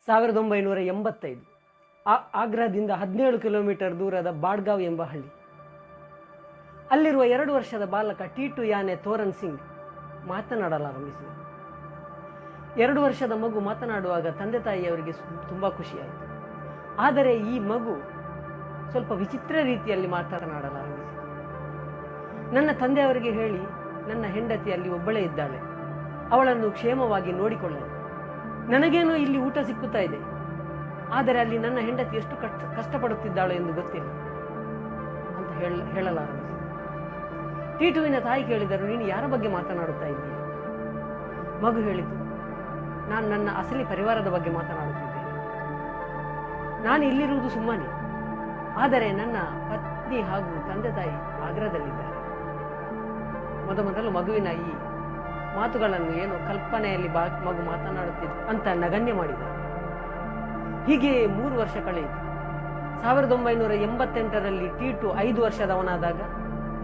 1985 ಆಗ್ರಾದಿಂದ 17 kilometre ದೂರದ ಬಾಡ್ಗಾಂವ್ ಎಂಬ ಹಳ್ಳಿ. ಅಲ್ಲಿರುವ 2 ವರ್ಷದ ಬಾಲಕ ಟೀಟು ಯಾನೆ ತೋರನ್ ಸಿಂಗ್ ಮಾತನಾಡಲಾರಂಭಿಸಿದ. 2 ವರ್ಷದ ಮಗು ಮಾತನಾಡುವಾಗ ತಂದೆ ತಾಯಿಯವರಿಗೆ ತುಂಬ ಖುಷಿಯಾಯಿತು. ಆದರೆ ಈ ಮಗು ಸ್ವಲ್ಪ ವಿಚಿತ್ರ ರೀತಿಯಲ್ಲಿ ಮಾತನಾಡಲಾರಂಭಿಸಿತು. ನನ್ನ ತಂದೆಯವರಿಗೆ ಹೇಳಿ, ನನ್ನ ಹೆಂಡತಿ ಅಲ್ಲಿ ಒಬ್ಬಳೇ ಇದ್ದಾಳೆ, ಅವಳನ್ನು ಕ್ಷೇಮವಾಗಿ ನೋಡಿಕೊಳ್ಳಲು. ನನಗೇನೋ ಇಲ್ಲಿ ಊಟ ಸಿಕ್ಕುತ್ತಾ ಇದೆ, ಆದರೆ ಅಲ್ಲಿ ನನ್ನ ಹೆಂಡತಿ ಎಷ್ಟು ಕಷ್ಟಪಡುತ್ತಿದ್ದಾಳೋ ಎಂದು ಗೊತ್ತಿಲ್ಲ ಅಂತ ಹೇಳಲಾರಂಭಿಸಿದ. ಟೀಟುವಿನ ತಾಯಿ ಕೇಳಿದರು, ನೀನು ಯಾರ ಬಗ್ಗೆ ಮಾತನಾಡುತ್ತಾ ಇದ್ದೀಯ? ಮಗು ಹೇಳಿತು, ನಾನು ನನ್ನ ಅಸಲಿ ಪರಿವಾರದ ಬಗ್ಗೆ ಮಾತನಾಡುತ್ತಿದ್ದೇನೆ. ನಾನು ಇಲ್ಲಿರುವುದು ಸುಮ್ಮನೆ, ಆದರೆ ನನ್ನ ಪತ್ನಿ ಹಾಗೂ ತಂದೆ ತಾಯಿ ಆಗ್ರಾದಲ್ಲಿದ್ದಾರೆ. ಮೊದಲು ಮಗುವಿನ ಈ ಮಾತುಗಳನ್ನು ಏನೋ ಕಲ್ಪನೆಯಲ್ಲಿ ಮಗು ಮಾತನಾಡುತ್ತಿದ್ದ ಅಂತ ನಗಣ್ಯ ಮಾಡಿದ. ಹೀಗೆ 3 ವರ್ಷ ಕಳೆಯಿತು. 1988ರಲ್ಲಿ ಟೀಟು 5 ವರ್ಷದವನಾದಾಗ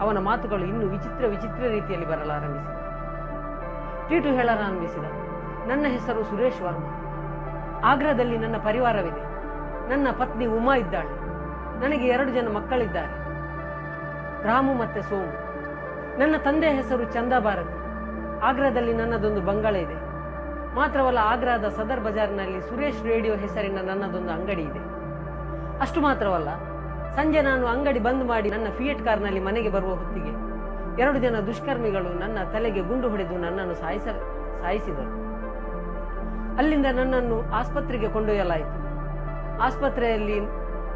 ಅವನ ಮಾತುಗಳು ಇನ್ನೂ ವಿಚಿತ್ರ ರೀತಿಯಲ್ಲಿ ಬರಲಾರಂಭಿಸಿದ. ಟೀಟು ಹೇಳಲಾರಂಭಿಸಿದ, ನನ್ನ ಹೆಸರು ಸುರೇಶ್ ವರ್ಮಾ. ಆಗ್ರಾದಲ್ಲಿ ನನ್ನ ಪರಿವಾರವಿದೆ. ನನ್ನ ಪತ್ನಿ ಉಮಾ ಇದ್ದಾಳೆ. ನನಗೆ 2 ಜನ ಮಕ್ಕಳಿದ್ದಾರೆ, ರಾಮು ಮತ್ತೆ ಸೋಮು. ನನ್ನ ತಂದೆಯ ಹೆಸರು ಚಂದಾ ಭಾರತಿ. ಆಗ್ರಾದಲ್ಲಿ ನನ್ನದೊಂದು ಬಂಗಲೆ ಇದೆ. ಮಾತ್ರವಲ್ಲ, ಆಗ್ರಾದ ಸದರ್ ಬಜಾರ್ನಲ್ಲಿ ಸುರೇಶ್ ರೇಡಿಯೋ ಹೆಸರಿನ ನನ್ನದೊಂದು ಅಂಗಡಿ ಇದೆ. ಅಷ್ಟು ಮಾತ್ರವಲ್ಲ, ಸಂಜೆ ನಾನು ಅಂಗಡಿ ಬಂದ್ ಮಾಡಿ ನನ್ನ ಫಿಯೆಟ್ ಕಾರ್ನಲ್ಲಿ ಮನೆಗೆ ಬರುವ ಹೊತ್ತಿಗೆ 2 ಜನ ದುಷ್ಕರ್ಮಿಗಳು ನನ್ನ ತಲೆಗೆ ಗುಂಡು ಹೊಡೆದು ನನ್ನನ್ನು ಸಾಯಿಸಿದರು. ಅಲ್ಲಿಂದ ನನ್ನನ್ನು ಆಸ್ಪತ್ರೆಗೆ ಕೊಂಡೊಯ್ಯಲಾಯಿತು. ಆಸ್ಪತ್ರೆಯಲ್ಲಿ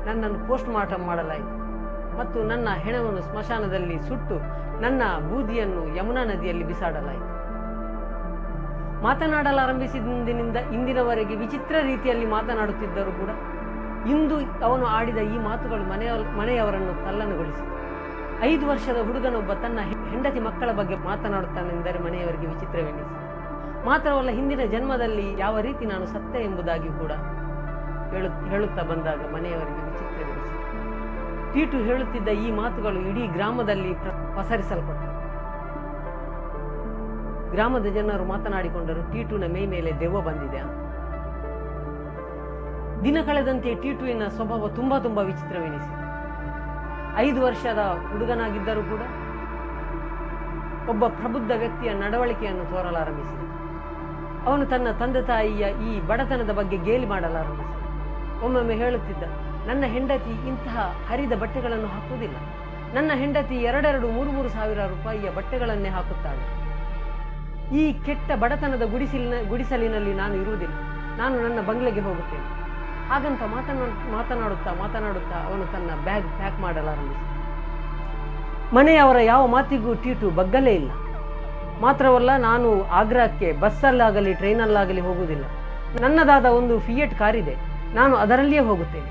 ನನ್ನನ್ನು ಪೋಸ್ಟ್ ಮಾರ್ಟಮ್ ಮಾಡಲಾಯಿತು ಮತ್ತು ನನ್ನ ಹೆಣವನ್ನು ಸ್ಮಶಾನದಲ್ಲಿ ಸುಟ್ಟು ನನ್ನ ಬೂದಿಯನ್ನು ಯಮುನಾ ನದಿಯಲ್ಲಿ ಬಿಸಾಡಲಾಯಿತು. ಮಾತನಾಡಲಾರಂಭಿಸಿದಂದಿನಿಂದ ಇಂದಿನವರೆಗೆ ವಿಚಿತ್ರ ರೀತಿಯಲ್ಲಿ ಮಾತನಾಡುತ್ತಿದ್ದರೂ ಕೂಡ ಇಂದು ಅವನು ಆಡಿದ ಈ ಮಾತುಗಳು ಮನೆಯವರನ್ನು ತಲ್ಲಣಗೊಳಿಸಿತು. 5 ವರ್ಷದ ಹುಡುಗನೊಬ್ಬ ತನ್ನ ಹೆಂಡತಿ ಮಕ್ಕಳ ಬಗ್ಗೆ ಮಾತನಾಡುತ್ತಾನೆಂದರೆ ಮನೆಯವರಿಗೆ ವಿಚಿತ್ರವೆನಿಸಿತು. ಮಾತ್ರವಲ್ಲ, ಹಿಂದಿನ ಜನ್ಮದಲ್ಲಿ ಯಾವ ರೀತಿ ನಾನು ಸತ್ತೆ ಎಂಬುದಾಗಿ ಕೂಡ ಹೇಳುತ್ತಾ ಬಂದಾಗ ಮನೆಯವರಿಗೆ ವಿಚಿತ್ರವೆನಿಸಿತು. ಟೀಟು ಹೇಳುತ್ತಿದ್ದ ಈ ಮಾತುಗಳು ಇಡೀ ಗ್ರಾಮದಲ್ಲಿ ಪಸರಿಸಲ್ಪಟ್ಟರು. ಗ್ರಾಮದ ಜನರು ಮಾತನಾಡಿಕೊಂಡರು, ಟೀಟುವಿನ ಮೈ ಮೇಲೆ ದೆವ್ವ ಬಂದಿದೆ ಅಂತ. ದಿನ ಕಳೆದಂತೆ ಟೀಟುವಿನ ಸ್ವಭಾವ ತುಂಬಾ ವಿಚಿತ್ರವೆನಿಸಿತು. 5 ವರ್ಷದ ಹುಡುಗನಾಗಿದ್ದರೂ ಕೂಡ ಒಬ್ಬ ಪ್ರಬುದ್ಧ ವ್ಯಕ್ತಿಯ ನಡವಳಿಕೆಯನ್ನು ತೋರಲಾರಂಭಿಸಿದ. ಅವನು ತನ್ನ ತಂದೆ ತಾಯಿಯ ಈ ಬಡತನದ ಬಗ್ಗೆ ಗೇಲಿ ಮಾಡಲಾರಂಭಿಸಿದ. ಒಮ್ಮೊಮ್ಮೆ ಹೇಳುತ್ತಿದ್ದ, ನನ್ನ ಹೆಂಡತಿ ಇಂತಹ ಹರಿದ ಬಟ್ಟೆಗಳನ್ನು ಹಾಕುವುದಿಲ್ಲ. ನನ್ನ ಹೆಂಡತಿ 2-3 ಸಾವಿರ ರೂಪಾಯಿಯ ಬಟ್ಟೆಗಳನ್ನೇ ಹಾಕುತ್ತಾಳೆ. ಈ ಕೆಟ್ಟ ಬಡತನದ ಗುಡಿಸಲಿನಲ್ಲಿ ನಾನು ಇರುವುದಿಲ್ಲ. ನಾನು ನನ್ನ ಬಂಗ್ಲೆಗೆ ಹೋಗುತ್ತೇನೆ. ಹಾಗಂತ ಮಾತನಾಡುತ್ತಾ ಅವನು ತನ್ನ ಬ್ಯಾಗ್ ಪ್ಯಾಕ್ ಮಾಡಲಾರಂಭಿಸಿದ. ಮನೆಯವರ ಯಾವ ಮಾತಿಗೂ ಟೀಟು ಬಗ್ಗಲೇ ಇಲ್ಲ. ಮಾತ್ರವಲ್ಲ, ನಾನು ಆಗ್ರಾಕ್ಕೆ ಬಸ್ಸಲ್ಲಾಗಲಿ ಟ್ರೈನಲ್ಲಾಗಲಿ ಹೋಗುವುದಿಲ್ಲ. ನನ್ನದಾದ ಒಂದು ಫಿಯೆಟ್ ಕಾರಿದೆ, ನಾನು ಅದರಲ್ಲಿಯೇ ಹೋಗುತ್ತೇನೆ.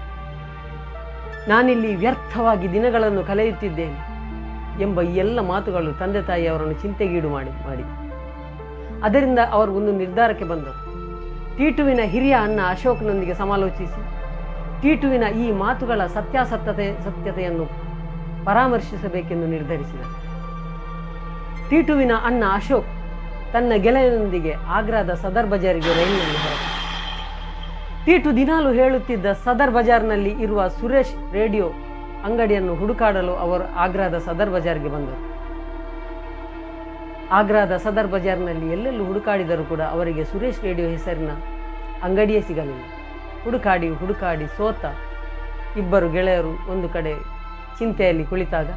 ನಾನಿಲ್ಲಿ ವ್ಯರ್ಥವಾಗಿ ದಿನಗಳನ್ನು ಕಳೆಯುತ್ತಿದ್ದೇನೆ ಎಂಬ ಈ ಎಲ್ಲ ಮಾತುಗಳು ತಂದೆ ತಾಯಿಯವರನ್ನು ಚಿಂತೆಗೀಡು ಮಾಡಿ ಅದರಿಂದ ಅವರು ಒಂದು ನಿರ್ಧಾರಕ್ಕೆ ಬಂದರು. ಟೀಟುವಿನ ಹಿರಿಯ ಅಣ್ಣ ಅಶೋಕ್ನೊಂದಿಗೆ ಸಮಾಲೋಚಿಸಿ ಟೀಟುವಿನ ಈ ಮಾತುಗಳ ಸತ್ಯತೆಯನ್ನು ಪರಾಮರ್ಶಿಸಬೇಕೆಂದು ನಿರ್ಧರಿಸಿದ. ಟೀಟುವಿನ ಅಣ್ಣ ಅಶೋಕ್ ತನ್ನ ಗೆಳೆಯನೊಂದಿಗೆ ಆಗ್ರಾದ ಸದರ್ ಬಜಾರಿಗೆ ರೈಲಿನಲ್ಲಿ ಹೊರಟ. ಟೀಟು ದಿನಾಲು ಹೇಳುತ್ತಿದ್ದ ಸದರ್ ಬಜಾರ್ನಲ್ಲಿ ಇರುವ ಸುರೇಶ್ ರೇಡಿಯೋ ಅಂಗಡಿಯನ್ನು ಹುಡುಕಾಡಲು ಅವರು ಆಗ್ರಾದ ಸದರ್ ಬಜಾರ್ಗೆ ಬಂದರು. ಆಗ್ರಾದ ಸದರ್ ಬಜಾರ್ನಲ್ಲಿ ಎಲ್ಲೆಲ್ಲೂ ಹುಡುಕಾಡಿದರೂ ಕೂಡ ಅವರಿಗೆ ಸುರೇಶ್ ರೇಡಿಯೋ ಹೆಸರಿನ ಅಂಗಡಿಯೇ ಸಿಗಲಿಲ್ಲ. ಹುಡುಕಾಡಿ ಸೋತ ಇಬ್ಬರು ಗೆಳೆಯರು ಒಂದು ಕಡೆ ಚಿಂತೆಯಲ್ಲಿ ಕುಳಿತಾಗ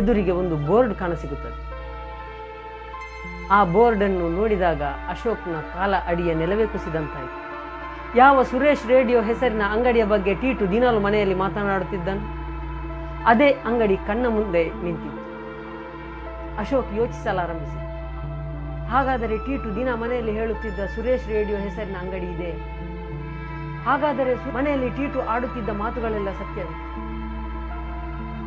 ಎದುರಿಗೆ ಒಂದು ಬೋರ್ಡ್ ಕಾಣಸಿಗುತ್ತದೆ. ಆ ಬೋರ್ಡನ್ನು ನೋಡಿದಾಗ ಅಶೋಕ್ನ ಕಾಲ ಅಡಿಯ ನೆಲವೇ ಕುಸಿದಂತಾಯಿತು. ಯಾವ ಸುರೇಶ್ ರೇಡಿಯೋ ಹೆಸರಿನ ಅಂಗಡಿಯ ಬಗ್ಗೆ ಟೀಟು ದಿನಾಲು ಮನೆಯಲ್ಲಿ ಮಾತನಾಡುತ್ತಿದ್ದನು, ಅದೇ ಅಂಗಡಿ ಕಣ್ಣ ಮುಂದೆ ನಿಂತಿತ್ತು. ಅಶೋಕ್ ಯೋಚಿಸಲಾರಂಭಿಸಿ, ಹಾಗಾದರೆ ಟೀಟು ದಿನ ಮನೆಯಲ್ಲಿ ಹೇಳುತ್ತಿದ್ದ ಸುರೇಶ್ ರೇಡಿಯೋ ಹೆಸರಿನ ಅಂಗಡಿ ಇದೆ. ಹಾಗಾದರೆ ಮನೆಯಲ್ಲಿ ಟೀಟು ಆಡುತ್ತಿದ್ದ ಮಾತುಗಳೆಲ್ಲ ಸತ್ಯವೇ?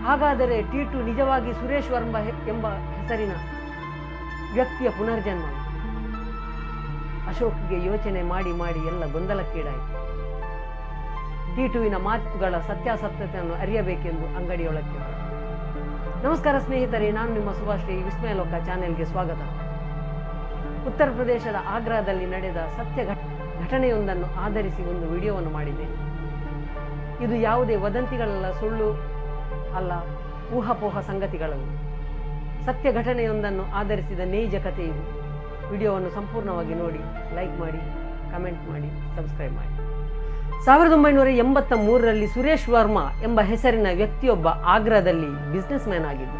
ಹಾಗಾದರೆ ಟೀಟು ನಿಜವಾಗಿ ಸುರೇಶ್ ವರ್ಮಾ ಎಂಬ ಹೆಸರಿನ ವ್ಯಕ್ತಿಯ ಪುನರ್ಜನ್ಮ? ಅಶೋಕ್ಗೆ ಯೋಚನೆ ಮಾಡಿ ಎಲ್ಲ ಗೊಂದಲಕ್ಕೀಡಾಯಿತು. ಟೀಟುವಿನ ಮಾತುಗಳ ಸತ್ಯಾಸತ್ಯತೆಯನ್ನು ಅರಿಯಬೇಕೆಂದು ಅಂಗಡಿಯೊಳಕ್ಕೆ ಹೊರಟ. ನಮಸ್ಕಾರ ಸ್ನೇಹಿತರೆ, ನಾನು ನಿಮ್ಮ ಸುಭಾಶ್ರೀ. ವಿಸ್ಮಯ ಲೋಕ ಚಾನೆಲ್ಗೆ ಸ್ವಾಗತ. ಉತ್ತರ ಪ್ರದೇಶದ ಆಗ್ರಾದಲ್ಲಿ ನಡೆದ ಸತ್ಯ ಘಟನೆಯೊಂದನ್ನು ಆಧರಿಸಿ ಒಂದು ವಿಡಿಯೋವನ್ನು ಮಾಡಿದ್ದೇನೆ. ಇದು ಯಾವುದೇ ವದಂತಿಗಳಲ್ಲ, ಸುಳ್ಳು ಅಲ್ಲ, ಊಹಾಪೋಹ ಸಂಗತಿಗಳಲ್ಲ. ಸತ್ಯ ಘಟನೆಯೊಂದನ್ನು ಆಧರಿಸಿದ ನೈಜ ಕಥೆ ಇದು. ವಿಡಿಯೋವನ್ನು ಸಂಪೂರ್ಣವಾಗಿ ನೋಡಿ, ಲೈಕ್ ಮಾಡಿ, ಕಮೆಂಟ್ ಮಾಡಿ, ಸಬ್ಸ್ಕ್ರೈಬ್ ಮಾಡಿ. 1983ರಲ್ಲಿ ಸುರೇಶ್ ವರ್ಮಾ ಎಂಬ ಹೆಸರಿನ ವ್ಯಕ್ತಿಯೊಬ್ಬ ಆಗ್ರಾದಲ್ಲಿ ಬಿಸ್ನೆಸ್ ಮ್ಯಾನ್ ಆಗಿದ್ದ.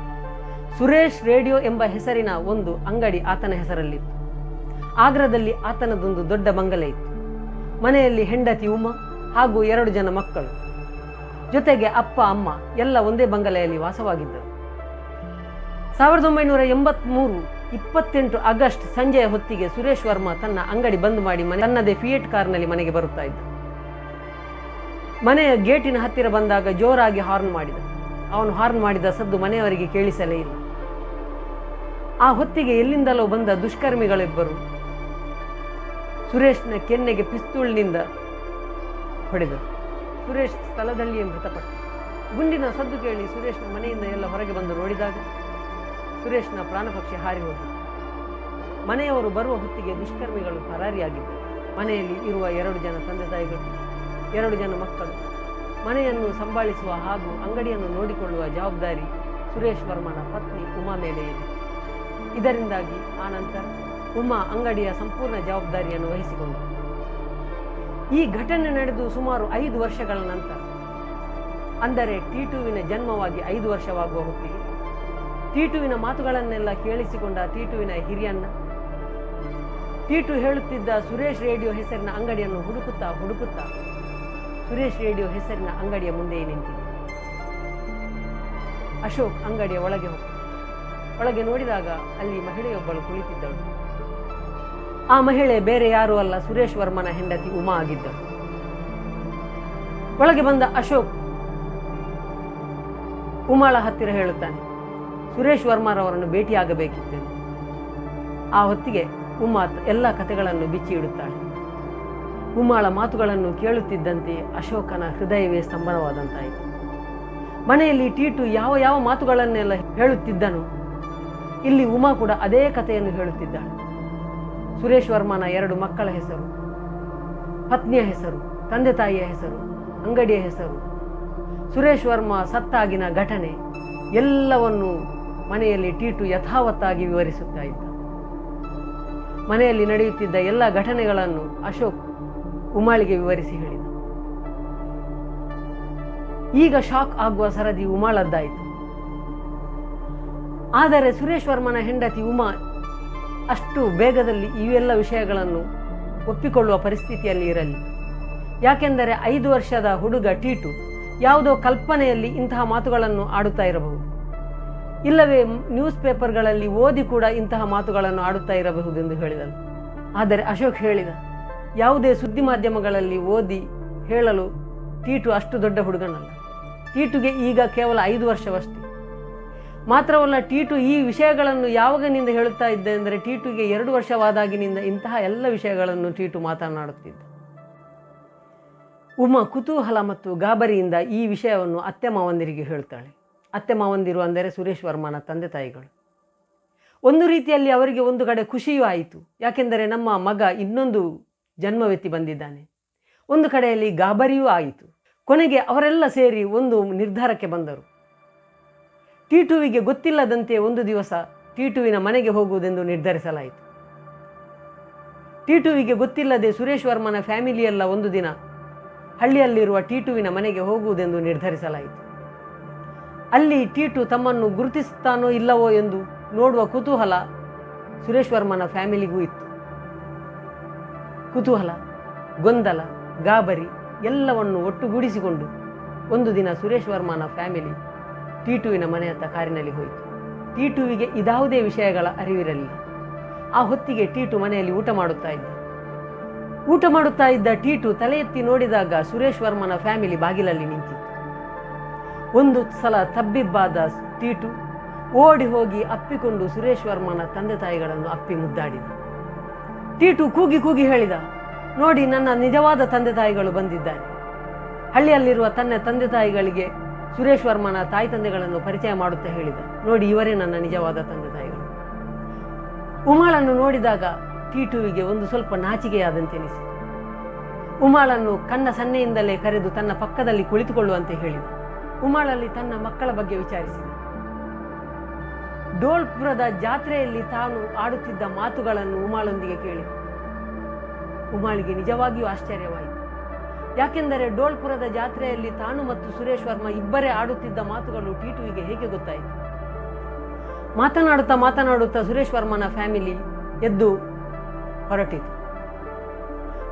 ಸುರೇಶ್ ರೇಡಿಯೋ ಎಂಬ ಹೆಸರಿನ ಒಂದು ಅಂಗಡಿ ಆತನ ಹೆಸರಲ್ಲಿತ್ತು. ಆಗ್ರಾದಲ್ಲಿ ಆತನದೊಂದು ದೊಡ್ಡ ಬಂಗಲೆ ಇತ್ತು. ಮನೆಯಲ್ಲಿ ಹೆಂಡತಿ ಉಮಾ ಹಾಗೂ 2 ಜನ ಮಕ್ಕಳು, ಜೊತೆಗೆ ಅಪ್ಪ ಅಮ್ಮ ಎಲ್ಲ ಒಂದೇ ಬಂಗಲೆಯಲ್ಲಿ ವಾಸವಾಗಿದ್ದರು. 1983 28 ಆಗಸ್ಟ್ ಸಂಜೆಯ ಹೊತ್ತಿಗೆ ಸುರೇಶ್ ವರ್ಮಾ ತನ್ನ ಅಂಗಡಿ ಬಂದ್ ಮಾಡಿ ತನ್ನದೇ ಫಿಯೇಟ್ ಕಾರ್ನಲ್ಲಿ ಮನೆಗೆ ಬರುತ್ತಾ ಇದ್ದ. ಮನೆಯ ಗೇಟಿನ ಹತ್ತಿರ ಬಂದಾಗ ಜೋರಾಗಿ ಹಾರ್ನ್ ಮಾಡಿದ. ಅವನು ಹಾರ್ನ್ ಮಾಡಿದ ಸದ್ದು ಮನೆಯವರಿಗೆ ಕೇಳಿಸಲೇ ಇಲ್ಲ. ಆ ಹೊತ್ತಿಗೆ ಎಲ್ಲಿಂದಲೋ ಬಂದ ದುಷ್ಕರ್ಮಿಗಳಿಬ್ಬರು ಸುರೇಶ್ನ ಕೆನ್ನೆಗೆ ಪಿಸ್ತೂಲ್ನಿಂದ ಹೊಡೆದರು. ಸುರೇಶ್ ಸ್ಥಳದಲ್ಲಿಯೇ ಮೃತಪಟ್ಟ. ಗುಂಡಿನ ಸದ್ದು ಕೇಳಿ ಸುರೇಶ್ನ ಮನೆಯಿಂದ ಎಲ್ಲ ಹೊರಗೆ ಬಂದು ನೋಡಿದಾಗ ಸುರೇಶ್ನ ಪ್ರಾಣಪಕ್ಷಿ ಹಾರಿ ಹೋಗಿತ್ತು. ಮನೆಯವರು ಬರುವ ಹೊತ್ತಿಗೆ ದುಷ್ಕರ್ಮಿಗಳು ಪರಾರಿಯಾಗಿದ್ದರು. ಮನೆಯಲ್ಲಿ ಇರುವ 2 ಜನ ತಂದೆ ತಾಯಿಗಳು, 2 ಜನ ಮಕ್ಕಳು, ಮನೆಯನ್ನು ಸಂಭಾಳಿಸುವ ಹಾಗೂ ಅಂಗಡಿಯನ್ನು ನೋಡಿಕೊಳ್ಳುವ ಜವಾಬ್ದಾರಿ ಸುರೇಶ್ ವರ್ಮನ ಪತ್ನಿ ಉಮಾ ಮೇಲೆ ಇದೆ. ಇದರಿಂದಾಗಿ ಆ ನಂತರ ಉಮಾ ಅಂಗಡಿಯ ಸಂಪೂರ್ಣ ಜವಾಬ್ದಾರಿಯನ್ನು ವಹಿಸಿಕೊಂಡರು. ಈ ಘಟನೆ ನಡೆದು ಸುಮಾರು 5 ವರ್ಷಗಳ ನಂತರ, ಅಂದರೆ ಟಿಟುವಿನ ಜನ್ಮವಾಗಿ 5 ವರ್ಷವಾಗುವ ಹೊತ್ತಿಗೆ, ಟಿಟುವಿನ ಮಾತುಗಳನ್ನೆಲ್ಲ ಕೇಳಿಸಿಕೊಂಡ ಟಿಟುವಿನ ಹಿರಿಯಣ್ಣ ಟಿಟು ಹೇಳುತ್ತಿದ್ದ ಸುರೇಶ್ ರೇಡಿಯೋ ಹೆಸರಿನ ಅಂಗಡಿಯನ್ನು ಹುಡುಕುತ್ತಾ ಸುರೇಶ್ ರೇಡಿಯೋ ಹೆಸರಿನ ಅಂಗಡಿಯ ಮುಂದೆಯೇ ನಿಂತಿದ್ದ. ಅಶೋಕ್ ಅಂಗಡಿಯ ಒಳಗೆ ಹೋದ. ಒಳಗೆ ನೋಡಿದಾಗ ಅಲ್ಲಿ ಮಹಿಳೆಯೊಬ್ಬಳು ಕುಳಿತಿದ್ದಳು. ಆ ಮಹಿಳೆ ಬೇರೆ ಯಾರೂ ಅಲ್ಲ, ಸುರೇಶ್ ವರ್ಮನ ಹೆಂಡತಿ ಉಮಾ ಆಗಿದ್ದಳು. ಒಳಗೆ ಬಂದ ಅಶೋಕ್ ಉಮಾಳ ಹತ್ತಿರ ಹೇಳುತ್ತಾನೆ, ಸುರೇಶ್ ವರ್ಮರವರನ್ನು ಭೇಟಿಯಾಗಬೇಕಿತ್ತೆಂದು. ಆ ಹೊತ್ತಿಗೆ ಉಮಾ ಎಲ್ಲ ಕಥೆಗಳನ್ನು ಬಿಚ್ಚಿ ಇಡುತ್ತಾಳೆ. ಉಮಾಳ ಮಾತುಗಳನ್ನು ಕೇಳುತ್ತಿದ್ದಂತೆ ಅಶೋಕನ ಹೃದಯವೇ ಸ್ತಂಭನವಾದಂತಾಯಿತು. ಮನೆಯಲ್ಲಿ ಟಿಟು ಯಾವ ಮಾತುಗಳನ್ನೆಲ್ಲ ಹೇಳುತ್ತಿದ್ದನೋ ಇಲ್ಲಿ ಉಮಾ ಕೂಡ ಅದೇ ಕಥೆಯನ್ನು ಹೇಳುತ್ತಿದ್ದಾಳೆ. ಸುರೇಶ್ ವರ್ಮನ 2 ಮಕ್ಕಳ ಹೆಸರು, ಪತ್ನಿಯ ಹೆಸರು, ತಂದೆ ತಾಯಿಯ ಹೆಸರು, ಅಂಗಡಿಯ ಹೆಸರು, ಸುರೇಶ್ ವರ್ಮಾ ಸತ್ತಾಗಿನ ಘಟನೆ ಎಲ್ಲವನ್ನು ಮನೆಯಲ್ಲಿ ಟಿಟು ಯಥಾವತ್ತಾಗಿ ವಿವರಿಸುತ್ತಾ ಇದ್ದ. ಮನೆಯಲ್ಲಿ ನಡೆಯುತ್ತಿದ್ದ ಎಲ್ಲ ಘಟನೆಗಳನ್ನು ಅಶೋಕ್ ಉಮಾಳಿಗೆ ವಿವರಿಸಿ ಹೇಳಿದ. ಈಗ ಶಾಕ್ ಆಗುವ ಸರದಿ ಉಮಾಳದ್ದಾಯಿತು. ಆದರೆ ಸುರೇಶ್ ವರ್ಮನ ಹೆಂಡತಿ ಉಮಾ ಅಷ್ಟು ಬೇಗದಲ್ಲಿ ಇವೆಲ್ಲ ವಿಷಯಗಳನ್ನು ಒಪ್ಪಿಕೊಳ್ಳುವ ಪರಿಸ್ಥಿತಿಯಲ್ಲಿ ಇರಲಿಲ್ಲ. ಯಾಕೆಂದರೆ 5 ವರ್ಷದ ಹುಡುಗ ಟಿಟು ಯಾವುದೋ ಕಲ್ಪನೆಯಲ್ಲಿ ಇಂತಹ ಮಾತುಗಳನ್ನು ಆಡುತ್ತಾ ಇರಬಹುದು, ಇಲ್ಲವೇ ನ್ಯೂಸ್ ಪೇಪರ್ಗಳಲ್ಲಿ ಓದಿ ಕೂಡ ಇಂತಹ ಮಾತುಗಳನ್ನು ಆಡುತ್ತಾ ಇರಬಹುದೆಂದು ಹೇಳಿದನು. ಆದರೆ ಅಶೋಕ್ ಹೇಳಿದ, ಯಾವುದೇ ಸುದ್ದಿ ಮಾಧ್ಯಮಗಳಲ್ಲಿ ಓದಿ ಹೇಳಲು ಟಿಟು ಅಷ್ಟು ದೊಡ್ಡ ಹುಡುಗನಲ್ಲ. ಟಿಟುಗೆ ಈಗ ಕೇವಲ 5 ವರ್ಷವಷ್ಟೇ. ಮಾತ್ರವಲ್ಲ, ಟಿಟು ಈ ವಿಷಯಗಳನ್ನು ಯಾವಾಗನಿಂದ ಹೇಳುತ್ತಾ ಇದ್ದ ಎಂದರೆ ಟಿಟುಗೆ 2 ವರ್ಷವಾದಾಗಿನಿಂದ ಇಂತಹ ಎಲ್ಲ ವಿಷಯಗಳನ್ನು ಟಿಟು ಮಾತನಾಡುತ್ತಿದ್ದ. ಉಮಾ ಕುತೂಹಲ ಮತ್ತು ಗಾಬರಿಯಿಂದ ಈ ವಿಷಯವನ್ನು ಅತ್ತೆ ಮಾವಂದಿರಿಗೆ ಹೇಳುತ್ತಾಳೆ. ಅತ್ತೆ ಮಾವಂದಿರು ಅಂದರೆ ಸುರೇಶ್ ವರ್ಮನ ತಂದೆ ತಾಯಿಗಳು. ಒಂದು ರೀತಿಯಲ್ಲಿ ಅವರಿಗೆ ಒಂದು ಕಡೆ ಖುಷಿಯೂ ಆಯಿತು, ಯಾಕೆಂದರೆ ನಮ್ಮ ಮಗ ಇನ್ನೊಂದು ಜನ್ಮವೆತ್ತಿ ಬಂದಿದ್ದಾನೆ. ಒಂದು ಕಡೆಯಲ್ಲಿ ಗಾಬರಿಯೂ ಆಯಿತು. ಕೊನೆಗೆ ಅವರೆಲ್ಲ ಸೇರಿ ಒಂದು ನಿರ್ಧಾರಕ್ಕೆ ಬಂದರು. ಟಿಟುವಿಗೆ ಗೊತ್ತಿಲ್ಲದಂತೆ ಒಂದು ದಿವಸ ಟಿಟುವಿನ ಮನೆಗೆ ಹೋಗುವುದೆಂದು ನಿರ್ಧರಿಸಲಾಯಿತು. ಟಿಟುವಿಗೆ ಗೊತ್ತಿಲ್ಲದೆ ಸುರೇಶ್ ವರ್ಮನ ಫ್ಯಾಮಿಲಿಯೆಲ್ಲ ಒಂದು ದಿನ ಹಳ್ಳಿಯಲ್ಲಿರುವ ಟಿಟುವಿನ ಮನೆಗೆ ಹೋಗುವುದೆಂದು ನಿರ್ಧರಿಸಲಾಯಿತು. ಅಲ್ಲಿ ಟಿಟು ತಮ್ಮನ್ನು ಗುರುತಿಸುತ್ತಾನೋ ಇಲ್ಲವೋ ಎಂದು ನೋಡುವ ಕುತೂಹಲ ಸುರೇಶ್ ವರ್ಮನ ಫ್ಯಾಮಿಲಿಗೂ ಇತ್ತು. ಕುತೂಹಲ, ಗೊಂದಲ, ಗಾಬರಿ ಎಲ್ಲವನ್ನು ಒಟ್ಟುಗೂಡಿಸಿಕೊಂಡು ಒಂದು ದಿನ ಸುರೇಶ್ ವರ್ಮನ ಫ್ಯಾಮಿಲಿ ಟಿಟುವಿನ ಮನೆಯತ್ತ ಕಾರಿನಲ್ಲಿ ಹೋಯಿತು. ಟಿಟುವಿಗೆ ಇದಾವುದೇ ವಿಷಯಗಳ ಅರಿವಿರಲಿಲ್ಲ. ಆ ಹೊತ್ತಿಗೆ ಟಿಟು ಮನೆಯಲ್ಲಿ ಊಟ ಮಾಡುತ್ತಾ ಇದ್ದ ಟಿಟು ತಲೆ ಎತ್ತಿ ನೋಡಿದಾಗ ಸುರೇಶ್ ವರ್ಮನ ಫ್ಯಾಮಿಲಿ ಬಾಗಿಲಲ್ಲಿ ನಿಂತಿತ್ತು. ಒಂದು ಸಲ ತಬ್ಬಿಬ್ಬಾದ ಟಿಟು ಓಡಿ ಹೋಗಿ ಅಪ್ಪಿಕೊಂಡು ಸುರೇಶ್ ವರ್ಮನ ತಂದೆ ತಾಯಿಗಳನ್ನು ಅಪ್ಪಿ ಮುದ್ದಾಡಿದ. ಟಿಟು ಕೂಗಿ ಹೇಳಿದ, ನೋಡಿ, ನನ್ನ ನಿಜವಾದ ತಂದೆ ತಾಯಿಗಳು ಬಂದಿದ್ದಾರೆ. ಹಳ್ಳಿಯಲ್ಲಿರುವ ತನ್ನ ತಂದೆ ತಾಯಿಗಳಿಗೆ ಸುರೇಶ್ ವರ್ಮನ ತಾಯಿ ತಂದೆಗಳನ್ನು ಪರಿಚಯ ಮಾಡುತ್ತಾ ಹೇಳಿದ, ನೋಡಿ, ಇವರೇ ನನ್ನ ನಿಜವಾದ ತಂದೆ ತಾಯಿಗಳು. ಉಮಾಳನ್ನು ನೋಡಿದಾಗ ಟಿಟುವಿಗೆ ಒಂದು ಸ್ವಲ್ಪ ನಾಚಿಕೆಯಾದಂತೆನಿಸಿತು. ಉಮಾಳನ್ನು ಕಣ್ಣ ಸನ್ನೆಯಿಂದಲೇ ಕರೆದು ತನ್ನ ಪಕ್ಕದಲ್ಲಿ ಕುಳಿತುಕೊಳ್ಳುವಂತೆ ಹೇಳಿದ. ಉಮಾಳಲ್ಲಿ ತನ್ನ ಮಕ್ಕಳ ಬಗ್ಗೆ ವಿಚಾರಿಸಿದ. ಡೋಲ್ಪುರದ ಜಾತ್ರೆಯಲ್ಲಿ ತಾನು ಆಡುತ್ತಿದ್ದ ಮಾತುಗಳನ್ನು ಉಮಾಳೊಂದಿಗೆ ಕೇಳಿದ. ಉಮಾಳಿಗೆ ನಿಜವಾಗಿಯೂ ಆಶ್ಚರ್ಯವಾಯಿತು. ಯಾಕೆಂದರೆ ಡೋಲ್ಪುರದ ಜಾತ್ರೆಯಲ್ಲಿ ತಾನು ಮತ್ತು ಸುರೇಶ್ ವರ್ಮ ಇಬ್ಬರೇ ಆಡುತ್ತಿದ್ದ ಮಾತುಗಳು ಟೀಟುವಿಗೆ ಹೇಗೆ ಗೊತ್ತಾಯಿತು? ಮಾತನಾಡುತ್ತಾ ಸುರೇಶ್ ವರ್ಮನ ಫ್ಯಾಮಿಲಿ ಎದ್ದು ಹೊರಟಿತು.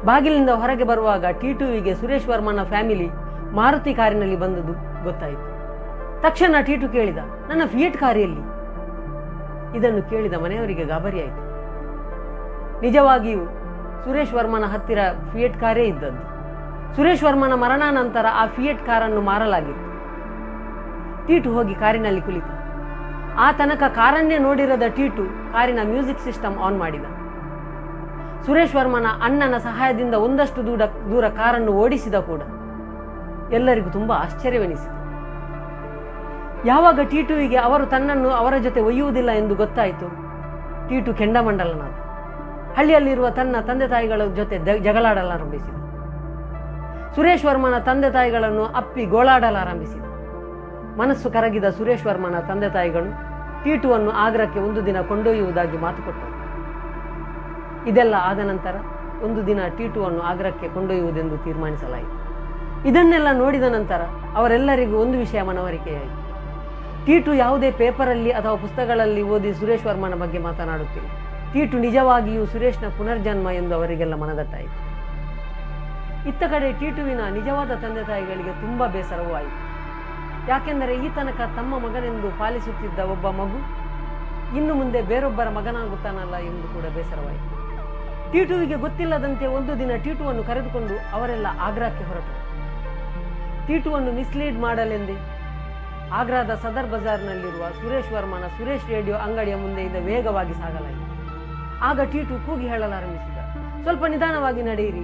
ಬಾಗಿಲಿಂದ ಹೊರಗೆ ಬರುವಾಗ ಟೀಟುವಿಗೆ ಸುರೇಶ್ ವರ್ಮನ ಫ್ಯಾಮಿಲಿ ಮಾರುತಿ ಕಾರಿನಲ್ಲಿ ಬಂದದ್ದು ಗೊತ್ತಾಯಿತು. ತಕ್ಷಣ ಟೀಟು ಕೇಳಿದ, ನನ್ನ ಫಿಯಟ್ ಕಾರಿಯಲ್ಲಿ? ಇದನ್ನು ಕೇಳಿದ ಮನೆಯವರಿಗೆ ಗಾಬರಿಯಾಯಿತು. ನಿಜವಾಗಿಯೂ ಸುರೇಶ್ ವರ್ಮನ ಹತ್ತಿರ ಫಿಯಟ್ ಕಾರೇ ಇದ್ದದ್ದು. ಸುರೇಶ್ ವರ್ಮನ ಮರಣಾನಂತರ ಆ ಫಿಯಟ್ ಕಾರನ್ನು ಮಾರಲಾಗಿತ್ತು. ಟೀಟು ಹೋಗಿ ಕಾರಿನಲ್ಲಿ ಕುಳಿತ. ಆ ತನಕ ಕಾರನ್ನೇ ನೋಡಿರದ ಟೀಟು ಕಾರಿನ ಮ್ಯೂಸಿಕ್ ಸಿಸ್ಟಮ್ ಆನ್ ಮಾಡಿದ. ಸುರೇಶ್ ವರ್ಮನ ಅಣ್ಣನ ಸಹಾಯದಿಂದ ಒಂದಷ್ಟು ದೂರ ಕಾರನ್ನು ಓಡಿಸಿದ ಕೂಡ. ಎಲ್ಲರಿಗೂ ತುಂಬಾ ಆಶ್ಚರ್ಯವೆನಿಸಿತು. ಯಾವಾಗ ಟೀಟುವಿಗೆ ಅವರು ತನ್ನನ್ನು ಅವರ ಜೊತೆ ಒಯ್ಯುವುದಿಲ್ಲ ಎಂದು ಗೊತ್ತಾಯಿತು, ಟೀಟು ಕೆಂಡಮಂಡಲನಾದ. ಹಳ್ಳಿಯಲ್ಲಿರುವ ತನ್ನ ತಂದೆ ತಾಯಿಗಳ ಜೊತೆ ಜಗಳಾಡಲಾರಂಭಿಸಿದ. ಸುರೇಶ್ ವರ್ಮನ ತಂದೆ ತಾಯಿಗಳನ್ನು ಅಪ್ಪಿ ಗೋಳಾಡಲಾರಂಭಿಸಿದ. ಮನಸ್ಸು ಕರಗಿದ ಸುರೇಶ್ ವರ್ಮನ ತಂದೆ ತಾಯಿಗಳು ಟೀಟುವನ್ನು ಆಗ್ರಾಕ್ಕೆ ಒಂದು ದಿನ ಕೊಂಡೊಯ್ಯುವುದಾಗಿ ಮಾತು ಕೊಟ್ಟರು. ಇದೆಲ್ಲ ಆದ ನಂತರ ಒಂದು ದಿನ ಟೀಟುವನ್ನು ಆಗ್ರಾಕ್ಕೆ ಕೊಂಡೊಯ್ಯುವುದೆಂದು ತೀರ್ಮಾನಿಸಲಾಯಿತು. ಇದನ್ನೆಲ್ಲ ನೋಡಿದ ನಂತರ ಅವರೆಲ್ಲರಿಗೂ ಒಂದು ವಿಷಯ ಮನವರಿಕೆಯಾಯಿತು. ಟೀಟು ಯಾವುದೇ ಪೇಪರಲ್ಲಿ ಅಥವಾ ಪುಸ್ತಕಗಳಲ್ಲಿ ಓದಿ ಸುರೇಶ್ ವರ್ಮನ ಬಗ್ಗೆ ಮಾತನಾಡುತ್ತಿಲ್ಲ. ಟೀಟು ನಿಜವಾಗಿಯೂ ಸುರೇಶ್ನ ಪುನರ್ಜನ್ಮ ಎಂದು ಅವರಿಗೆಲ್ಲ ಮನದಟ್ಟಾಯಿತು. ಇತ್ತ ಕಡೆ ಟೀಟುವಿನ ನಿಜವಾದ ತಂದೆ ತಾಯಿಗಳಿಗೆ ತುಂಬ ಬೇಸರವೂ ಆಯಿತು. ಯಾಕೆಂದರೆ ಈ ತನಕ ತಮ್ಮ ಮಗನೆಂದು ಪಾಲಿಸುತ್ತಿದ್ದ ಒಬ್ಬ ಮಗು ಇನ್ನು ಮುಂದೆ ಬೇರೊಬ್ಬರ ಮಗನಾಗುತ್ತಾನಲ್ಲ ಎಂದು ಕೂಡ ಬೇಸರವಾಯಿತು. ಟೀಟುವಿಗೆ ಗೊತ್ತಿಲ್ಲದಂತೆ ಒಂದು ದಿನ ಟೀಟುವನ್ನು ಕರೆದುಕೊಂಡು ಅವರೆಲ್ಲ ಆಗ್ರಾಕ್ಕೆ ಹೊರಟರು. ಟೀಟುವನ್ನು ಮಿಸ್ಲೀಡ್ ಮಾಡಲೆಂದೇ ಆಗ್ರಾದ ಸದರ್ ಬಜಾರ್ನಲ್ಲಿರುವ ಸುರೇಶ್ ವರ್ಮನ ಸುರೇಶ್ ರೇಡಿಯೋ ಅಂಗಡಿಯ ಮುಂದೆಯಿಂದ ವೇಗವಾಗಿ ಸಾಗಲಾಯಿತು. ಆಗ ಟೀಟು ಕೂಗಿ ಹೇಳಲಾರಂಭಿಸಿದ, ಸ್ವಲ್ಪ ನಿಧಾನವಾಗಿ ನಡೆಯಿರಿ,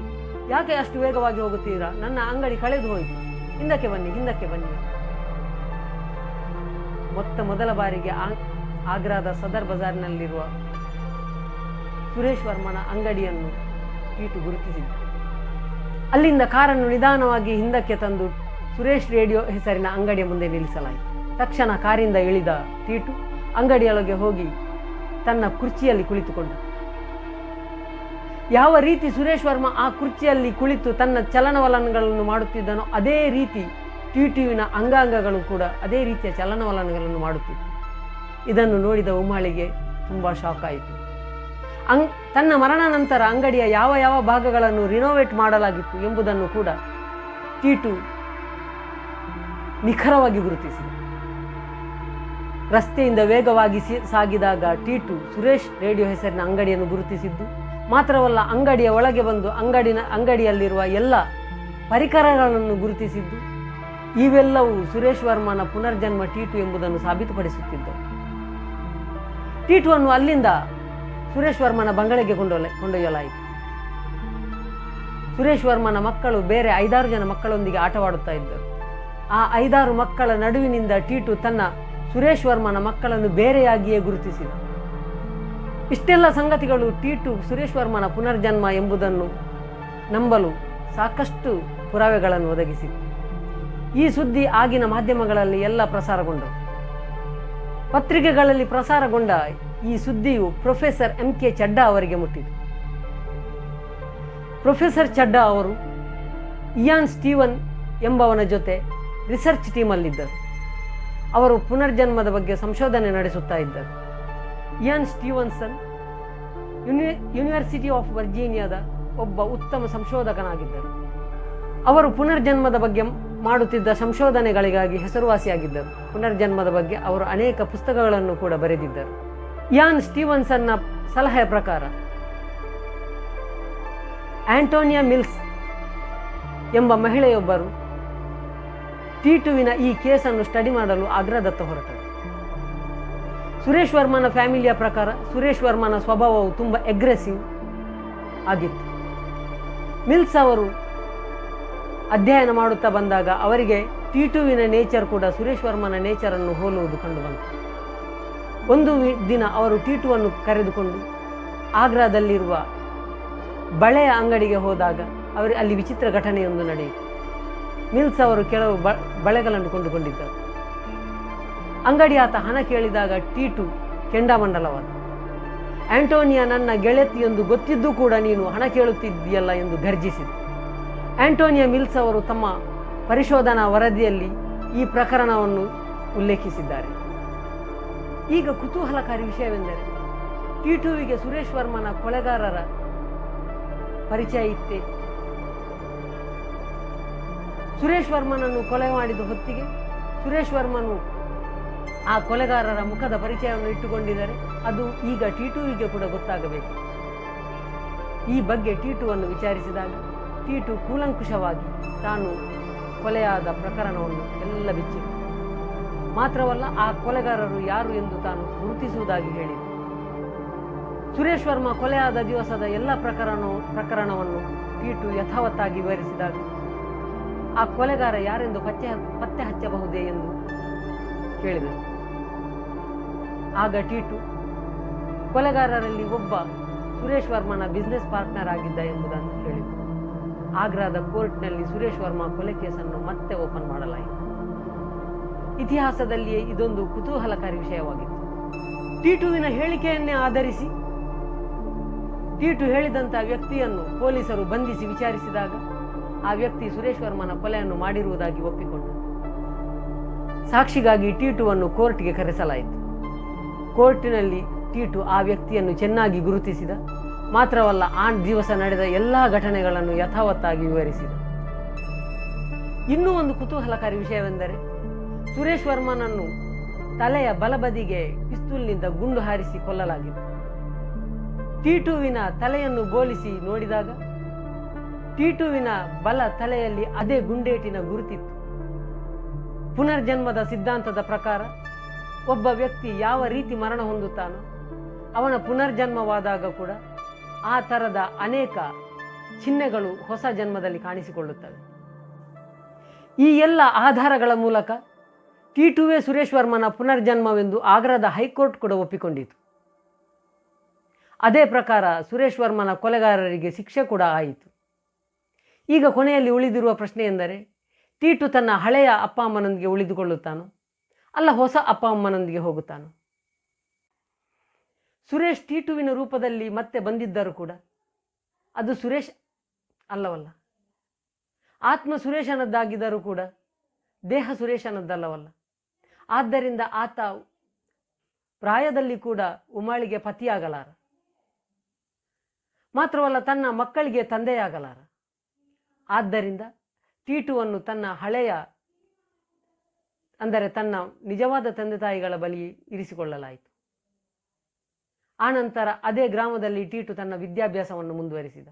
ಯಾಕೆ ಅಷ್ಟು ವೇಗವಾಗಿ ಹೋಗುತ್ತೀರಾ? ನನ್ನ ಅಂಗಡಿ ಕಳೆದು ಹೋಯಿತು, ಹಿಂದಕ್ಕೆ ಬನ್ನಿ. ಮೊದಲ ಬಾರಿಗೆ ಆಗ್ರಾದ ಸದರ್ ಬಜಾರ್ನಲ್ಲಿರುವ ಸುರೇಶ್ ವರ್ಮನ ಅಂಗಡಿಯನ್ನು ಟೀಟು ಗುರುತಿಸಿದ್ದ. ಅಲ್ಲಿಂದ ಕಾರನ್ನು ನಿಧಾನವಾಗಿ ಹಿಂದಕ್ಕೆ ತಂದು ಸುರೇಶ್ ರೇಡಿಯೋ ಹೆಸರಿನ ಅಂಗಡಿಯ ಮುಂದೆ ನಿಲ್ಲಿಸಲಾಯಿತು. ತಕ್ಷಣ ಕಾರಿಂದ ಇಳಿದ ಟೀಟು ಅಂಗಡಿಯೊಳಗೆ ಹೋಗಿ ತನ್ನ ಕುರ್ಚಿಯಲ್ಲಿ ಕುಳಿತುಕೊಂಡ. ಯಾವ ರೀತಿ ಸುರೇಶ್ ವರ್ಮ ಆ ಕುರ್ಚಿಯಲ್ಲಿ ಕುಳಿತು ತನ್ನ ಚಲನವಲನಗಳನ್ನು ಮಾಡುತ್ತಿದ್ದನೋ ಅದೇ ರೀತಿ ಟೀಟುವಿನ ಅಂಗಾಂಗಗಳು ಕೂಡ ಅದೇ ರೀತಿಯ ಚಲನವಲನಗಳನ್ನು ಮಾಡುತ್ತಿತ್ತು. ಇದನ್ನು ನೋಡಿದ ಉಮಾಳಿಗೆ ತುಂಬ ಶಾಕ್ ಆಯಿತು. ತನ್ನ ಮರಣ ನಂತರ ಅಂಗಡಿಯ ಯಾವ ಭಾಗಗಳನ್ನು ರಿನೋವೇಟ್ ಮಾಡಲಾಗಿತ್ತು ಎಂಬುದನ್ನು ಕೂಡ ಟೀಟು ನಿಖರವಾಗಿ ಗುರುತಿಸಿದ. ರಸ್ತೆಯಿಂದ ವೇಗವಾಗಿ ಸಾಗಿದಾಗ ಟೀಟು ಸುರೇಶ್ ರೇಡಿಯೋ ಹೆಸರಿನ ಅಂಗಡಿಯನ್ನು ಗುರುತಿಸಿದ್ದು ಮಾತ್ರವಲ್ಲ, ಅಂಗಡಿಯ ಒಳಗೆ ಬಂದು ಅಂಗಡಿಯಲ್ಲಿರುವ ಎಲ್ಲ ಪರಿಕರಗಳನ್ನು ಗುರುತಿಸಿದ್ದು. ಇವೆಲ್ಲವೂ ಸುರೇಶ್ ವರ್ಮನ ಪುನರ್ಜನ್ಮ ಟೀಟು ಎಂಬುದನ್ನು ಸಾಬೀತುಪಡಿಸುತ್ತಿದ್ದವು. ಟೀಟುವನ್ನು ಅಲ್ಲಿಂದ ಸುರೇಶ್ ವರ್ಮನ ಬಂಗಲೆಗೆ ಕೊಂಡೊಯ್ಯಲಾಯಿತು. ಸುರೇಶ್ ವರ್ಮನ ಮಕ್ಕಳು ಬೇರೆ 5-6 ಜನ ಮಕ್ಕಳೊಂದಿಗೆ ಆಟವಾಡುತ್ತಾ ಇದ್ದರು. ಆ 5-6 ಮಕ್ಕಳ ನಡುವಿನಿಂದ ಟೀಟು ತನ್ನ ಸುರೇಶ್ ವರ್ಮನ ಮಕ್ಕಳನ್ನು ಬೇರೆಯಾಗಿಯೇ ಗುರುತಿಸಿದ. ಇಷ್ಟೆಲ್ಲ ಸಂಗತಿಗಳು ಟೀಟು ಸುರೇಶ್ ವರ್ಮನ ಪುನರ್ಜನ್ಮ ಎಂಬುದನ್ನು ನಂಬಲು ಸಾಕಷ್ಟು ಪುರಾವೆಗಳನ್ನು ಒದಗಿಸಿತು. ಈ ಸುದ್ದಿ ಆಗಿನ ಮಾಧ್ಯಮಗಳಲ್ಲಿ ಎಲ್ಲ ಪ್ರಸಾರಗೊಂಡವು. ಪತ್ರಿಕೆಗಳಲ್ಲಿ ಪ್ರಸಾರಗೊಂಡ ಈ ಸುದ್ದಿಯು ಪ್ರೊಫೆಸರ್ MK ಚಡ್ಡಾ ಅವರಿಗೆ ಮುಟ್ಟಿತು. ಪ್ರೊಫೆಸರ್ ಚಡ್ಡಾ ಅವರು ಇಯಾನ್ ಸ್ಟೀವನ್ ಎಂಬವನ ಜೊತೆ ರಿಸರ್ಚ್ ಟೀಮಲ್ಲಿದ್ದರು. ಅವರು ಪುನರ್ಜನ್ಮದ ಬಗ್ಗೆ ಸಂಶೋಧನೆ ನಡೆಸುತ್ತಾ ಇದ್ದರು. ಇಯಾನ್ ಸ್ಟೀವನ್ಸನ್ ಯೂನಿವರ್ಸಿಟಿ ಆಫ್ ವರ್ಜೀನಿಯಾದ ಒಬ್ಬ ಉತ್ತಮ ಸಂಶೋಧಕನಾಗಿದ್ದರು. ಅವರು ಪುನರ್ಜನ್ಮದ ಬಗ್ಗೆ ಮಾಡುತ್ತಿದ್ದ ಸಂಶೋಧನೆಗಳಿಗಾಗಿ ಹೆಸರುವಾಸಿಯಾಗಿದ್ದರು. ಪುನರ್ಜನ್ಮದ ಬಗ್ಗೆ ಅವರು ಅನೇಕ ಪುಸ್ತಕಗಳನ್ನು ಕೂಡ ಬರೆದಿದ್ದರು. ಇಯಾನ್ ಸ್ಟೀವನ್ಸನ್ನ ಸಲಹೆಯ ಪ್ರಕಾರ ಆಂಟೋನಿಯಾ ಮಿಲ್ಸ್ ಎಂಬ ಮಹಿಳೆಯೊಬ್ಬರು ಟೀಟುವಿನ ಈ ಕೇಸನ್ನು ಸ್ಟಡಿ ಮಾಡಲು ಆಗ್ರಾದತ್ತ ಹೊರಟರು. ಸುರೇಶ್ ವರ್ಮನ ಫ್ಯಾಮಿಲಿಯ ಪ್ರಕಾರ ಸುರೇಶ್ ವರ್ಮನ ಸ್ವಭಾವವು ತುಂಬ ಅಗ್ರೆಸಿವ್ ಆಗಿತ್ತು. ಮಿಲ್ಸ್ ಅವರು ಅಧ್ಯಯನ ಮಾಡುತ್ತಾ ಬಂದಾಗ ಅವರಿಗೆ ಟೀಟುವಿನ ನೇಚರ್ ಕೂಡ ಸುರೇಶ್ ವರ್ಮನ ನೇಚರನ್ನು ಹೋಲುವುದು ಕಂಡುಬಂತು. ಒಂದು ದಿನ ಅವರು ಟೀಟುವನ್ನು ಕರೆದುಕೊಂಡು ಆಗ್ರಾದಲ್ಲಿರುವ ಬಳೆಯ ಅಂಗಡಿಗೆ ಹೋದಾಗ ಅಲ್ಲಿ ವಿಚಿತ್ರ ಘಟನೆಯೊಂದು ನಡೆಯಿತು. ಮಿಲ್ಸ್ ಅವರು ಕೆಲವು ಬಳೆಗಳನ್ನು ಕೊಂಡುಕೊಂಡಿದ್ದರು. ಅಂಗಡಿ ಆತ ಹಣ ಕೇಳಿದಾಗ ಟೀಟು ಕೆಂಡಾಮಂಡಲವಾದ. ಆಂಟೋನಿಯಾ ನನ್ನ ಗೆಳತಿಯೊಂದು ಗೊತ್ತಿದ್ದೂ ಕೂಡ ನೀನು ಹಣ ಕೇಳುತ್ತಿದ್ದೀಯಲ್ಲ ಎಂದು ಗರ್ಜಿಸಿದ. ಆಂಟೋನಿಯಾ ಮಿಲ್ಸ್ ಅವರು ತಮ್ಮ ಪರಿಶೋಧನಾ ವರದಿಯಲ್ಲಿ ಈ ಪ್ರಕರಣವನ್ನು ಉಲ್ಲೇಖಿಸಿದ್ದಾರೆ. ಈಗ ಕುತೂಹಲಕಾರಿ ವಿಷಯವೆಂದರೆ ಟೀಟುವಿಗೆ ಸುರೇಶ್ ವರ್ಮನ ಕೊಲೆಗಾರರ ಪರಿಚಯ ಇತ್ತೇ? ಸುರೇಶ್ ವರ್ಮನನ್ನು ಕೊಲೆ ಮಾಡಿದ ಹೊತ್ತಿಗೆ ಸುರೇಶ್ ವರ್ಮನು ಆ ಕೊಲೆಗಾರರ ಮುಖದ ಪರಿಚಯವನ್ನು ಇಟ್ಟುಕೊಂಡಿದ್ದರೆ ಅದು ಈಗ ಟೀಟುವಿಗೆ ಕೂಡ ಗೊತ್ತಾಗಬೇಕು. ಈ ಬಗ್ಗೆ ಟೀಟುವನ್ನು ವಿಚಾರಿಸಿದಾಗ ಟೀಟು ಕೂಲಂಕುಷವಾಗಿ ತಾನು ಕೊಲೆಯಾದ ಪ್ರಕರಣವನ್ನು ಎಲ್ಲ ಬಿಚ್ಚಿಟ್ಟು, ಮಾತ್ರವಲ್ಲ ಆ ಕೊಲೆಗಾರರು ಯಾರು ಎಂದು ತಾನು ಗುರುತಿಸುವುದಾಗಿ ಹೇಳಿದ. ಸುರೇಶ್ ವರ್ಮ ಕೊಲೆಯಾದ ದಿವಸದ ಎಲ್ಲ ಪ್ರಕರಣವನ್ನು ಟೀಟು ಯಥಾವತ್ತಾಗಿ ವಿವರಿಸಿದಾಗ ಆ ಕೊಲೆಗಾರ ಯಾರೆಂದು ಪತ್ತೆ ಹಚ್ಚಬಹುದೇ ಎಂದು ಕೇಳಿದರು. ಆಗ ಟೀಟು ಕೊಲೆಗಾರರಲ್ಲಿ ಒಬ್ಬ ಸುರೇಶ್ ವರ್ಮನ ಬಿಸ್ನೆಸ್ ಪಾರ್ಟ್ನರ್ ಆಗಿದ್ದ ಎಂಬುದನ್ನು ಹೇಳಿದರು. ಆಗ್ರಾದ ಕೋರ್ಟ್ನಲ್ಲಿ ಸುರೇಶ್ ವರ್ಮ ಕೊಲೆ ಕೇಸನ್ನು ಮತ್ತೆ ಓಪನ್ ಮಾಡಲಾಯಿತು. ಇತಿಹಾಸದಲ್ಲಿಯೇ ಇದೊಂದು ಕುತೂಹಲಕಾರಿ ವಿಷಯವಾಗಿತ್ತು. ಟೀಟುವಿನ ಹೇಳಿಕೆಯನ್ನೇ ಆಧರಿಸಿ ಟೀಟು ಹೇಳಿದಂಥ ವ್ಯಕ್ತಿಯನ್ನು ಪೊಲೀಸರು ಬಂಧಿಸಿ ವಿಚಾರಿಸಿದಾಗ ಆ ವ್ಯಕ್ತಿ ಸುರೇಶ್ ವರ್ಮನ ಕೊಲೆಯನ್ನು ಮಾಡಿರುವುದಾಗಿ ಒಪ್ಪಿಕೊಂಡ. ಸಾಕ್ಷಿಗಾಗಿ ಟೀಟುವನ್ನು ಕೋರ್ಟ್ಗೆ ಕರೆಸಲಾಯಿತು. ಕೋರ್ಟಿನಲ್ಲಿ ಟೀಟು ಆ ವ್ಯಕ್ತಿಯನ್ನು ಚೆನ್ನಾಗಿ ಗುರುತಿಸಿದ. ಮಾತ್ರವಲ್ಲ, ಆ ದಿವಸ ನಡೆದ ಎಲ್ಲ ಘಟನೆಗಳನ್ನು ಯಥಾವತ್ತಾಗಿ ವಿವರಿಸಿದ. ಇನ್ನೂ ಒಂದು ಕುತೂಹಲಕಾರಿ ವಿಷಯವೆಂದರೆ ಸುರೇಶ್ ವರ್ಮನನ್ನು ತಲೆಯ ಬಲಬದಿಗೆ ಪಿಸ್ತೂಲ್ನಿಂದ ಗುಂಡು ಹಾರಿಸಿ ಕೊಲ್ಲಲಾಗಿತ್ತು. ಟೀಟುವಿನ ತಲೆಯನ್ನು ಬೋಲಿಸಿ ನೋಡಿದಾಗ ಟೀಟುವಿನ ಬಲ ತಲೆಯಲ್ಲಿ ಅದೇ ಗುಂಡೇಟಿನ ಗುರುತಿತ್ತು. ಪುನರ್ಜನ್ಮದ ಸಿದ್ಧಾಂತದ ಪ್ರಕಾರ ಒಬ್ಬ ವ್ಯಕ್ತಿ ಯಾವ ರೀತಿ ಮರಣ ಹೊಂದುತ್ತಾನೋ ಅವನ ಪುನರ್ಜನ್ಮವಾದಾಗ ಕೂಡ ಆ ಥರದ ಅನೇಕ ಚಿಹ್ನೆಗಳು ಹೊಸ ಜನ್ಮದಲ್ಲಿ ಕಾಣಿಸಿಕೊಳ್ಳುತ್ತವೆ. ಈ ಎಲ್ಲ ಆಧಾರಗಳ ಮೂಲಕ ಟೀಟುವೇ ಸುರೇಶ್ ವರ್ಮನ ಪುನರ್ಜನ್ಮವೆಂದು ಆಗ್ರಾದ ಹೈಕೋರ್ಟ್ ಕೂಡ ಒಪ್ಪಿಕೊಂಡಿತು. ಅದೇ ಪ್ರಕಾರ ಸುರೇಶ್ ವರ್ಮನ ಕೊಲೆಗಾರರಿಗೆ ಶಿಕ್ಷೆ ಕೂಡ ಆಯಿತು. ಈಗ ಕೊನೆಯಲ್ಲಿ ಉಳಿದಿರುವ ಪ್ರಶ್ನೆ ಎಂದರೆ ಟೀಟು ತನ್ನ ಹಳೆಯ ಅಪ್ಪ ಅಮ್ಮನೊಂದಿಗೆ ಉಳಿದುಕೊಳ್ಳುತ್ತಾನೋ ಅಲ್ಲ ಹೊಸ ಅಪ್ಪ ಅಮ್ಮನೊಂದಿಗೆ ಹೋಗುತ್ತಾನೋ? ಸುರೇಶ್ ಟೀಟುವಿನ ರೂಪದಲ್ಲಿ ಮತ್ತೆ ಬಂದಿದ್ದರೂ ಕೂಡ ಅದು ಸುರೇಶ್ ಅಲ್ಲವಲ್ಲ. ಆತ್ಮ ಸುರೇಶನದ್ದಾಗಿದ್ದರೂ ಕೂಡ ದೇಹ ಸುರೇಶನದ್ದಲ್ಲವಲ್ಲ. ಆದ್ದರಿಂದ ಆತ ಪ್ರಾಯದಲ್ಲಿ ಕೂಡ ಉಮಾಳಿಗೆ ಪತಿಯಾಗಲಾರ. ಮಾತ್ರವಲ್ಲ, ತನ್ನ ಮಕ್ಕಳಿಗೆ ತಂದೆಯಾಗಲಾರ. ಆದ್ದರಿಂದ ಟೀಟುವನ್ನು ತನ್ನ ಹಳೆಯ ಅಂದರೆ ತನ್ನ ನಿಜವಾದ ತಂದೆ ತಾಯಿಗಳ ಬಳಿ ಇರಿಸಿಕೊಳ್ಳಲಾಯಿತು. ಆನಂತರ ಅದೇ ಗ್ರಾಮದಲ್ಲಿ ಟೀಟು ತನ್ನ ವಿದ್ಯಾಭ್ಯಾಸವನ್ನು ಮುಂದುವರಿಸಿದ.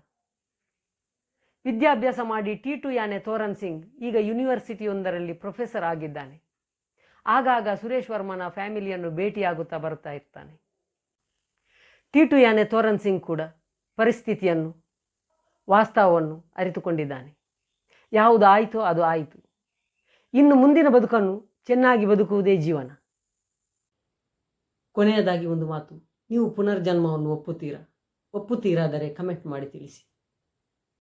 ವಿದ್ಯಾಭ್ಯಾಸ ಮಾಡಿ ಟೀಟು ಯಾನೆ ತೋರನ್ ಸಿಂಗ್ ಈಗ ಯೂನಿವರ್ಸಿಟಿಯೊಂದರಲ್ಲಿ ಪ್ರೊಫೆಸರ್ ಆಗಿದ್ದಾನೆ. ಆಗಾಗ ಸುರೇಶ್ ವರ್ಮನ ಫ್ಯಾಮಿಲಿಯನ್ನು ಭೇಟಿಯಾಗುತ್ತಾ ಬರುತ್ತಾ ಇರ್ತಾನೆ. ಟೀಟು ಯಾನೆ ತೋರನ್ ಸಿಂಗ್ ಕೂಡ ಪರಿಸ್ಥಿತಿಯನ್ನು ವಾಸ್ತವವನ್ನು ಅರಿತುಕೊಂಡಿದ್ದಾನೆ. ಯಾವುದು ಆಯಿತೋ ಅದು ಆಯಿತು. ಇನ್ನು ಮುಂದಿನ ಬದುಕನ್ನು ಚೆನ್ನಾಗಿ ಬದುಕುವುದೇ ಜೀವನ. ಕೊನೆಯದಾಗಿ ಒಂದು ಮಾತು, ನೀವು ಪುನರ್ಜನ್ಮವನ್ನು ಒಪ್ಪುತ್ತೀರಾದರೆ ಕಮೆಂಟ್ ಮಾಡಿ ತಿಳಿಸಿ.